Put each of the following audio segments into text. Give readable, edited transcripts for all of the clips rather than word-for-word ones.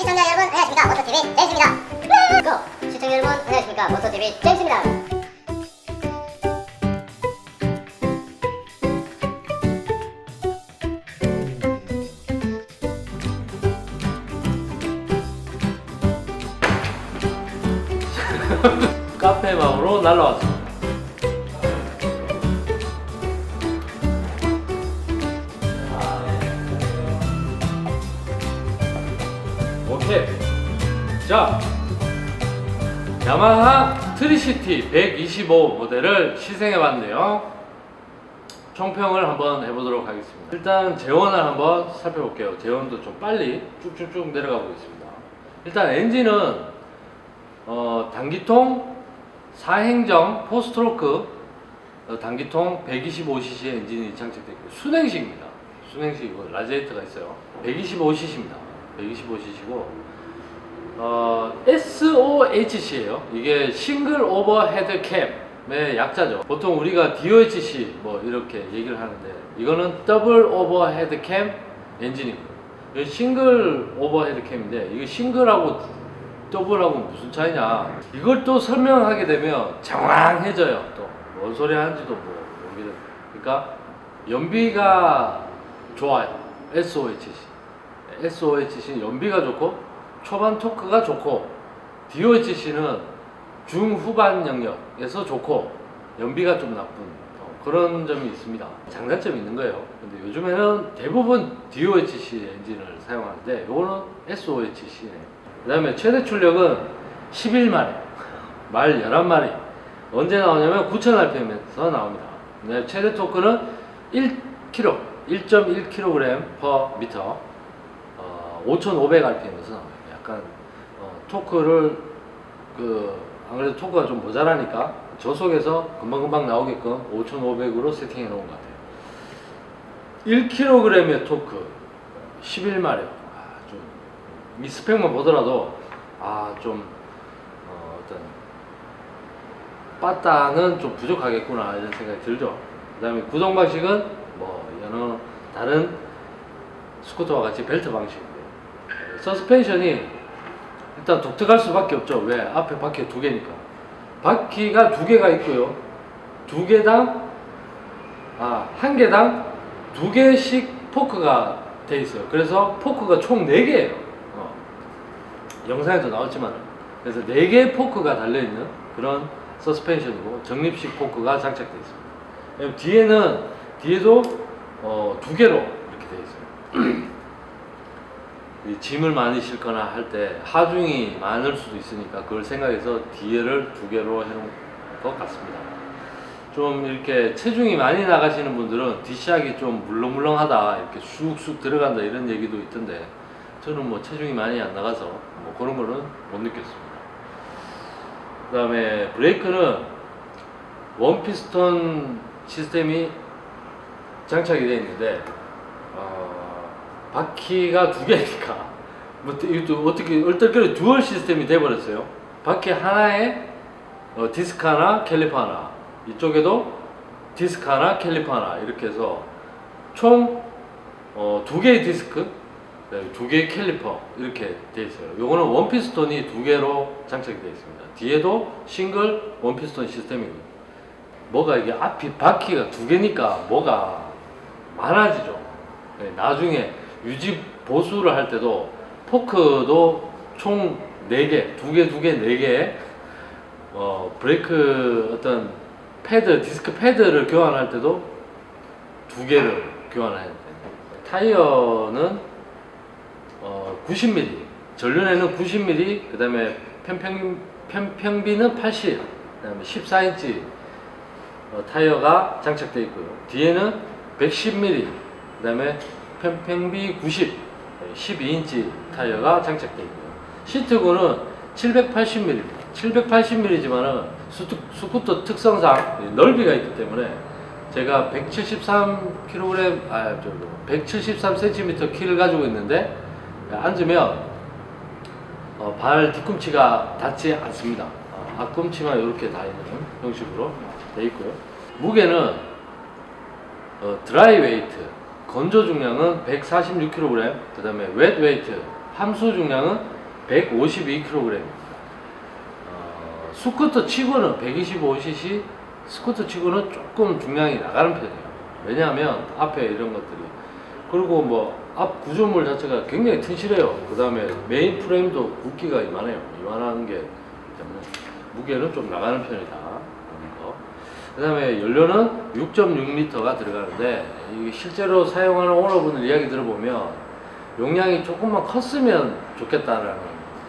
시청자 여러분 안녕하십니까, 모토TV 제임스입니다. 시청자 여러분 안녕하십니까, 모토TV 제임스입니다. 카페 마음으로 날라왔습니다. 오케이. 자, 야마하 트리시티 125 모델을 시승해봤는데요. 총평을 한번 해보도록 하겠습니다. 일단 제원을 한번 살펴볼게요. 제원도 좀 빨리 쭉쭉쭉 내려가 보겠습니다. 일단 엔진은 단기통 4행정 4스트로크 단기통 125cc 엔진이 장착되어 있고 순행식입니다. 순행식이고 라지에이터가 있어요. 125cc입니다. 125cc고 SOHC예요. 이게 싱글 오버헤드 캠의 약자죠. 보통 우리가 DOHC 뭐 이렇게 얘기를 하는데 이거는 더블 오버헤드 캠 엔진이고요. 이건 싱글 오버헤드 캠인데 이거 싱글하고 더블하고 무슨 차이냐, 이걸 또 설명하게 되면 장황해져요. 또 뭔 소리 하는지도 뭐 모르겠어요. 그러니까 연비가 좋아요. SOHC는 연비가 좋고 초반 토크가 좋고, DOHC는 중후반 영역에서 좋고 연비가 좀 나쁜 그런 점이 있습니다. 장단점이 있는 거예요. 근데 요즘에는 대부분 DOHC 엔진을 사용하는데 요거는 SOHC네요. 그 다음에 최대 출력은 11마력, 말 11마리. 언제 나오냐면 9000rpm에서 나옵니다. 최대 토크는 1kg, 1.1kg per 미터, 5500rpm에서 나옵니다. 약간 토크를 안 그래도 토크가 좀 모자라니까 저속에서 금방금방 나오게끔 5500으로 세팅해 놓은 것 같아요. 1kg의 토크, 11마력. 이 스펙만 보더라도 좀 어떤 빠따는 좀 부족하겠구나 이런 생각이 들죠. 그 다음에 구동 방식은 뭐 여러 다른 스쿠터와 같이 벨트 방식인데, 서스펜션이 일단 독특할 수밖에 없죠. 왜? 앞에 바퀴 2개니까. 바퀴가 2개가 있고요. 2개당 한 개당 2개씩 포크가 돼 있어요. 그래서 포크가 총 4개예요. 영상에도 나왔지만, 그래서 4개의 포크가 달려있는 그런 서스펜션이고 적립식 포크가 장착되어 있습니다. 뒤에도 2개로 이렇게 되어 있어요. 짐을 많이 싣거나 할 때 하중이 많을 수도 있으니까 그걸 생각해서 뒤에를 2개로 해놓은 것 같습니다. 좀 이렇게 체중이 많이 나가시는 분들은 뒷샥이 좀 물렁물렁하다, 이렇게 쑥쑥 들어간다 이런 얘기도 있던데, 저는 뭐 체중이 많이 안 나가서 뭐 그런 거는 못 느꼈습니다. 그 다음에 브레이크는 원피스톤 시스템이 장착이 되어 있는데 바퀴가 2개니까 뭐 이것도 어떻게 얼떨결에 듀얼 시스템이 되어버렸어요. 바퀴 하나에 디스크 하나, 캘리퍼 하나, 이쪽에도 디스크 하나, 캘리퍼 하나 이렇게 해서 총 2개의 디스크, 2개의 캘리퍼 이렇게 되어 있어요. 요거는 원피스톤이 2개로 장착이 되어 있습니다. 뒤에도 싱글 원피스톤 시스템이고요. 뭐가 이게 앞이 바퀴가 2개니까 뭐가 많아지죠. 나중에 유지 보수를 할 때도 포크도 총 4개, 2개, 4개, 브레이크 어떤 패드, 디스크 패드를 교환할 때도 2개를 교환해야 됩니다. 타이어는 90mm, 전륜에는 90mm, 그 다음에 편평비는 80, 그 다음에 14인치 타이어가 장착되어 있고요. 뒤에는 110mm, 그 다음에 편평비 90, 12인치 타이어가 장착되어 있고요. 시트고는 780mm입니다. 780mm지만은 스쿠터 특성상 넓이가 있기 때문에 제가 173kg, 173cm 키를 가지고 있는데 앉으면 발 뒤꿈치가 닿지 않습니다. 앞꿈치만 이렇게 닿는 형식으로 되어 있고요. 무게는 드라이 웨이트, 건조 중량은 146kg, 그 다음에 웻 웨이트, 함수 중량은 152kg입니다. 스쿠터 치고는 125cc 스쿠터 치고는 조금 중량이 나가는 편이에요. 왜냐하면 앞에 이런 것들이, 그리고 뭐 앞 구조물 자체가 굉장히 튼실해요. 그 다음에 메인 프레임도 굵기가 이만해요. 이만한 게 때문에 무게는 좀 나가는 편이다. 그 다음에 연료는 6.6L가 들어가는데, 이게 실제로 사용하는 오너분들 이야기 들어보면 용량이 조금만 컸으면 좋겠다라는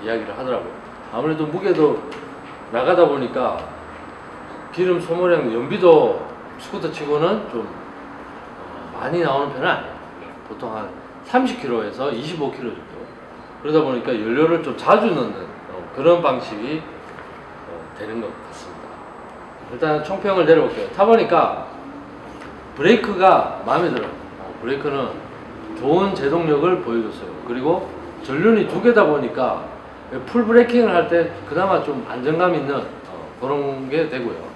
이야기를 하더라고요. 아무래도 무게도 나가다 보니까 기름 소모량, 연비도 스쿠터 치고는 좀 많이 나오는 편은 아니에요. 보통 한 30km에서 25km 정도. 그러다 보니까 연료를 좀 자주 넣는 그런 방식이 되는 것 같습니다. 일단 총평을 내려볼게요. 타보니까 브레이크가 마음에 들어요. 브레이크는 좋은 제동력을 보여줬어요. 그리고 전륜이 두 개다 보니까 풀 브레이킹을 할 때 그나마 좀 안정감 있는 그런 게 되고요.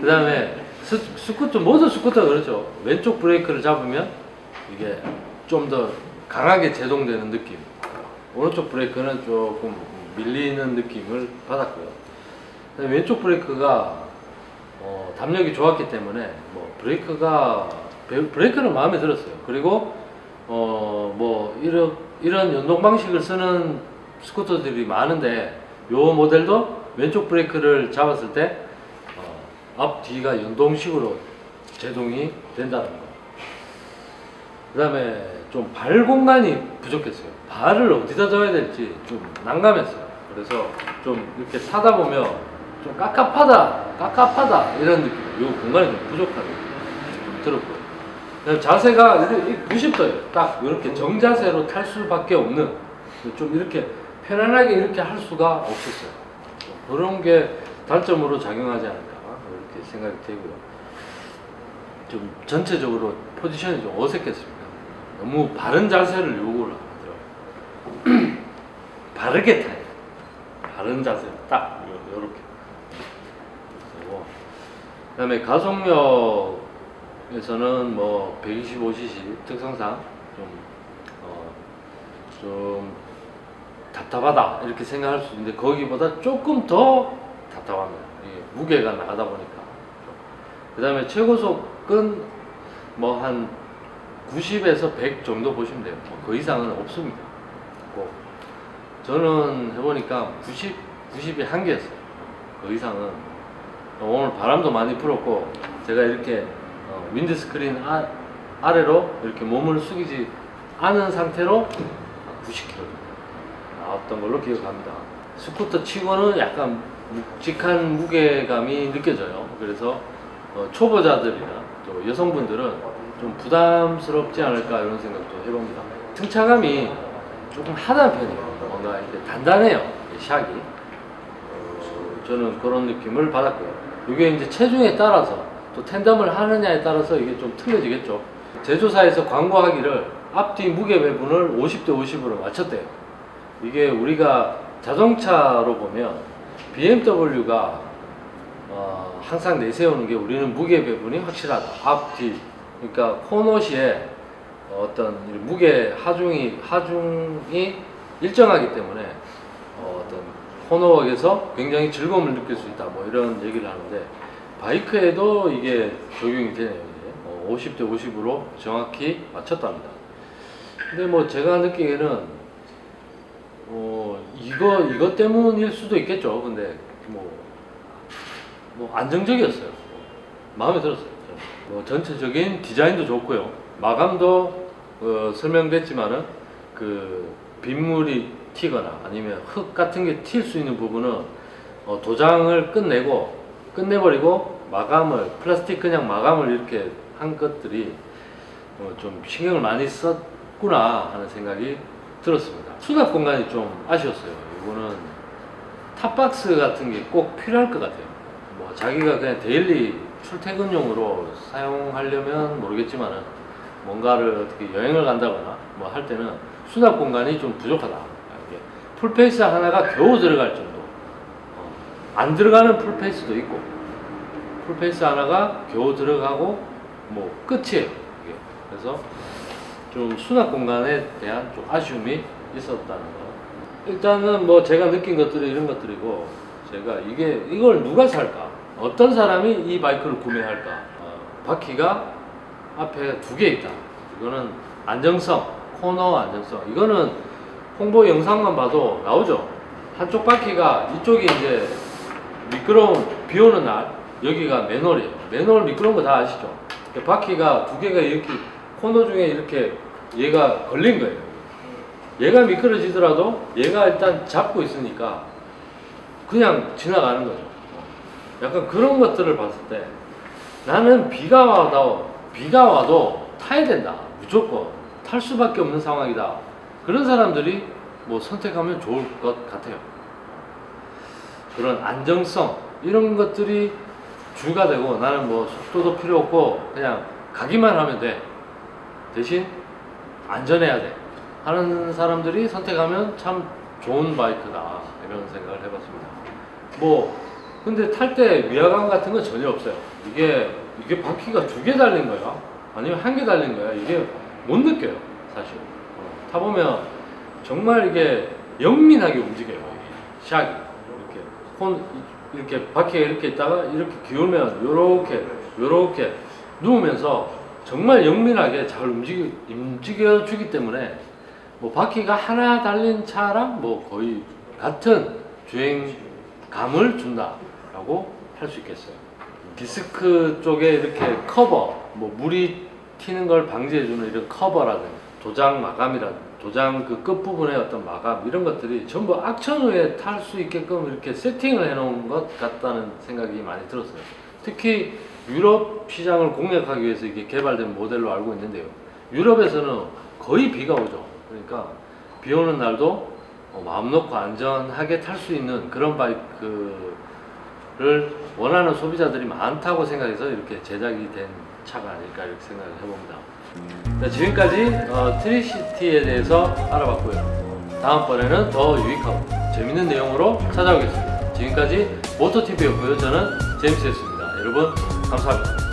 그 다음에 스쿠터, 모든 스쿠터가 그렇죠. 왼쪽 브레이크를 잡으면 이게 좀 더 강하게 제동되는 느낌, 오른쪽 브레이크는 조금 밀리는 느낌을 받았고요. 그다음에 왼쪽 브레이크가 담력이 좋았기 때문에 뭐 브레이크는 마음에 들었어요. 그리고 뭐 이런 연동 방식을 쓰는 스쿠터들이 많은데, 요 모델도 왼쪽 브레이크를 잡았을 때 앞 뒤가 연동식으로 제동이 된다는 거. 그 다음에 좀 발 공간이 부족했어요. 발을 어디다 둬야 될지 좀 난감했어요. 그래서 좀 이렇게 타다 보면 좀 깝깝하다 이런 느낌, 요 공간이 좀 부족하게 들었고요. 그다음에 자세가 90도예요. 딱 이렇게 정자세로 탈 수밖에 없는, 좀 이렇게 편안하게 이렇게 할 수가 없었어요. 그런 게 단점으로 작용하지 않을까 이렇게 생각이 되고요. 좀 전체적으로 포지션이 좀 어색했습니다. 너무 바른 자세를 요구를 하더라고요. 바르게 타요. 바른 자세 딱 요렇게. 그 다음에 가속력에서는 뭐 125cc 특성상 좀 답답하다 이렇게 생각할 수 있는데, 거기보다 조금 더 답답합니다. 무게가 나가다 보니까. 그 다음에 최고속은 뭐 한 90에서 100 정도 보시면 돼요. 그 이상은 없습니다. 저는 해보니까 90이 한계였어요. 그 이상은, 오늘 바람도 많이 불었고 제가 이렇게 윈드스크린 아래로 이렇게 몸을 숙이지 않은 상태로 90km 나왔던 걸로 기억합니다. 스쿠터 치고는 약간 묵직한 무게감이 느껴져요. 그래서 초보자들이나 또 여성분들은 좀 부담스럽지 않을까 이런 생각도 해봅니다. 승차감이 조금 하단 편이에요. 뭔가 이렇게 단단해요. 샥이. 저는 그런 느낌을 받았고요. 이게 이제 체중에 따라서 또 텐덤을 하느냐에 따라서 이게 좀 틀려지겠죠. 제조사에서 광고하기를 앞뒤 무게 배분을 50대 50으로 맞췄대요. 이게 우리가 자동차로 보면 BMW가 항상 내세우는 게, 우리는 무게 배분이 확실하다. 앞뒤. 그러니까 코너시에 어떤 무게 하중이 일정하기 때문에 어떤 코너웍에서 굉장히 즐거움을 느낄 수 있다. 뭐 이런 얘기를 하는데, 바이크에도 이게 적용이 되네요. 50대 50으로 정확히 맞췄답니다. 근데 뭐 제가 느끼기에는 이거 때문일 수도 있겠죠. 근데 뭐 안정적이었어요. 마음에 들었어요. 뭐 전체적인 디자인도 좋고요. 마감도 설명됐지만은 그 빗물이 튀거나 아니면 흙 같은 게 튈 수 있는 부분은 도장을 끝내버리고 마감을, 플라스틱 그냥 마감을 이렇게 한 것들이 좀 신경을 많이 썼구나 하는 생각이 들었습니다. 수납 공간이 좀 아쉬웠어요. 이거는 탑박스 같은 게 꼭 필요할 것 같아요. 뭐 자기가 그냥 데일리 출퇴근용으로 사용하려면 모르겠지만은, 뭔가를 어떻게 여행을 간다거나 뭐 할 때는 수납 공간이 좀 부족하다. 풀페이스 하나가 겨우 들어갈 정도. 안 들어가는 풀페이스도 있고, 풀페이스 하나가 겨우 들어가고 뭐 끝이에요. 이게. 그래서 좀 수납 공간에 대한 좀 아쉬움이 있었다는 거. 일단은 뭐 제가 느낀 것들이 이런 것들이고, 제가 이걸 누가 살까? 어떤 사람이 이 바이크를 구매할까? 바퀴가 앞에 2개 있다. 이거는 안정성, 코너 안정성. 이거는 홍보 영상만 봐도 나오죠. 한쪽 바퀴가, 이쪽이 이제 미끄러운, 비 오는 날 여기가 맨홀이에요. 맨홀 미끄러운 거 다 아시죠? 바퀴가 2개가 이렇게 코너 중에 이렇게 얘가 걸린 거예요. 얘가 미끄러지더라도 얘가 일단 잡고 있으니까 그냥 지나가는 거죠. 약간 그런 것들을 봤을 때 나는 비가 와도 타야 된다. 무조건 탈 수밖에 없는 상황이다. 그런 사람들이 뭐 선택하면 좋을 것 같아요. 그런 안정성 이런 것들이 주가 되고, 나는 뭐 속도도 필요 없고 그냥 가기만 하면 돼. 대신 안전해야 돼 하는 사람들이 선택하면 참 좋은 바이크다, 이런 생각을 해봤습니다. 뭐 근데 탈 때 위화감 같은 건 전혀 없어요. 이게 바퀴가 2개 달린 거야 아니면 1개 달린 거야, 이게 못 느껴요 사실. 타보면 정말 이게 영민하게 움직여요. 샥이 이렇게 바퀴가 이렇게 있다가 이렇게 기울면 요렇게 누우면서 정말 영민하게 잘 움직여 주기 때문에 뭐 바퀴가 하나 달린 차랑 뭐 거의 같은 주행감을 준다라고 할 수 있겠어요. 디스크 쪽에 이렇게 커버, 뭐 물이 튀는 걸 방지해주는 이런 커버라든지 도장 마감이라든지 도장 그 끝부분의 어떤 마감, 이런 것들이 전부 악천 후에 탈 수 있게끔 이렇게 세팅을 해놓은 것 같다는 생각이 많이 들었어요. 특히 유럽 시장을 공략하기 위해서 이게 개발된 모델로 알고 있는데요. 유럽에서는 거의 비가 오죠. 그러니까 비 오는 날도 마음 놓고 안전하게 탈 수 있는 그런 바이크를 원하는 소비자들이 많다고 생각해서 이렇게 제작이 된 차가 아닐까, 이렇게 생각을 해봅니다. 자, 지금까지 트리시티에 대해서 알아봤고요. 다음번에는 더 유익하고 재밌는 내용으로 찾아오겠습니다. 지금까지 모토TV였고요. 저는 제임스였습니다. 여러분 감사합니다.